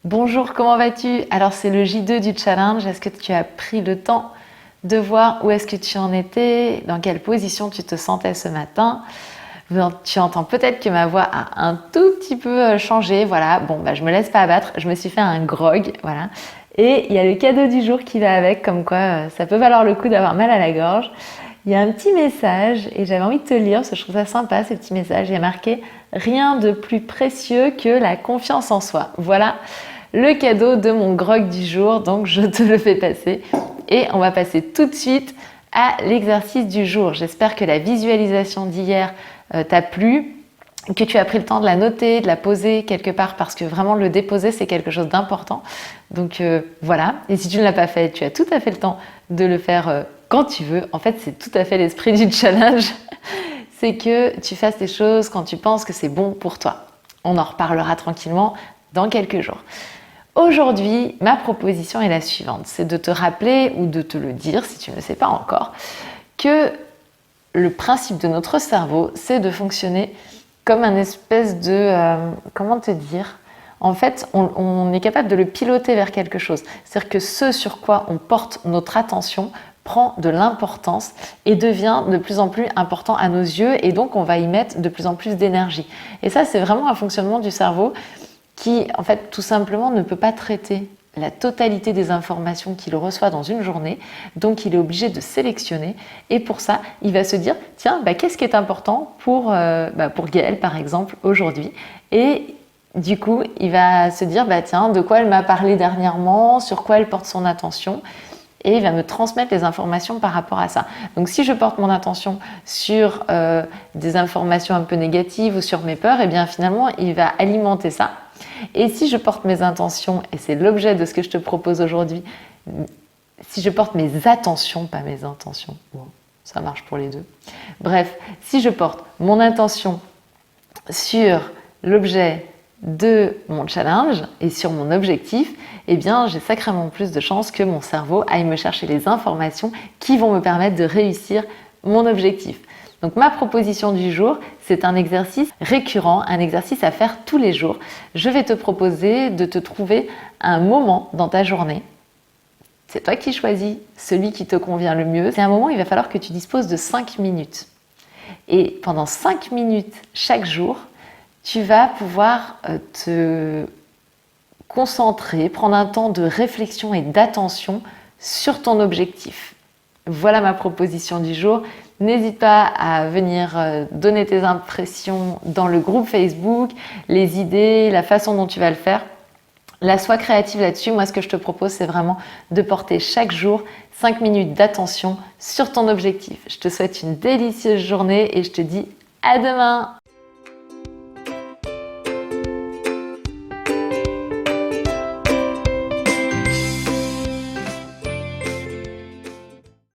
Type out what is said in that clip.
Bonjour, comment vas-tu? Alors c'est le J2 du challenge. Est-ce que tu as pris le temps de voir où est-ce que tu en étais, dans quelle position tu te sentais ce matin? Tu entends peut-être que ma voix a un tout petit peu changé. Voilà, bon, je me laisse pas abattre. Je me suis fait un grog, voilà. Et il y a le cadeau du jour qui va avec, comme quoi ça peut valoir le coup d'avoir mal à la gorge. Il y a un petit message et j'avais envie de te lire parce que je trouve ça sympa, ce petit message. Il y a marqué: rien de plus précieux que la confiance en soi. Voilà le cadeau de mon grog du jour, donc je te le fais passer. Et on va passer tout de suite à l'exercice du jour. J'espère que la visualisation d'hier t'a plu, que tu as pris le temps de la noter, de la poser quelque part, parce que vraiment le déposer c'est quelque chose d'important. Donc voilà, et si tu ne l'as pas fait, tu as tout à fait le temps de le faire quand tu veux. En fait, c'est tout à fait l'esprit du challenge. C'est que tu fasses les choses quand tu penses que c'est bon pour toi. On en reparlera tranquillement dans quelques jours. Aujourd'hui, ma proposition est la suivante. C'est de te rappeler ou de te le dire, si tu ne le sais pas encore, que le principe de notre cerveau, c'est de fonctionner comme un espèce de... comment te dire ? En fait, on est capable de le piloter vers quelque chose. C'est-à-dire que ce sur quoi on porte notre attention prend de l'importance et devient de plus en plus important à nos yeux, et donc on va y mettre de plus en plus d'énergie. Et ça, c'est vraiment un fonctionnement du cerveau qui, en fait, tout simplement ne peut pas traiter la totalité des informations qu'il reçoit dans une journée, donc il est obligé de sélectionner, et pour ça, il va se dire, tiens, qu'est-ce qui est important pour Gaëlle, par exemple, aujourd'hui, et du coup, il va se dire, tiens, de quoi elle m'a parlé dernièrement, sur quoi elle porte son attention, et il va me transmettre les informations par rapport à ça. Donc si je porte mon attention sur des informations un peu négatives ou sur mes peurs, et bien finalement, il va alimenter ça. Et si je porte mes intentions, et c'est l'objet de ce que je te propose aujourd'hui, si je porte mes attentions, pas mes intentions, bon, ça marche pour les deux. Bref, si je porte mon attention sur l'objet de mon challenge et sur mon objectif, eh bien j'ai sacrément plus de chances que mon cerveau aille me chercher les informations qui vont me permettre de réussir mon objectif. Donc ma proposition du jour, c'est un exercice récurrent, un exercice à faire tous les jours. Je vais te proposer de te trouver un moment dans ta journée. C'est toi qui choisis celui qui te convient le mieux. C'est un moment où il va falloir que tu disposes de 5 minutes. Et pendant 5 minutes chaque jour, tu vas pouvoir te concentrer, prendre un temps de réflexion et d'attention sur ton objectif. Voilà ma proposition du jour. N'hésite pas à venir donner tes impressions dans le groupe Facebook, les idées, la façon dont tu vas le faire. Là, sois créative là-dessus. Moi, ce que je te propose, c'est vraiment de porter chaque jour 5 minutes d'attention sur ton objectif. Je te souhaite une délicieuse journée et je te dis à demain.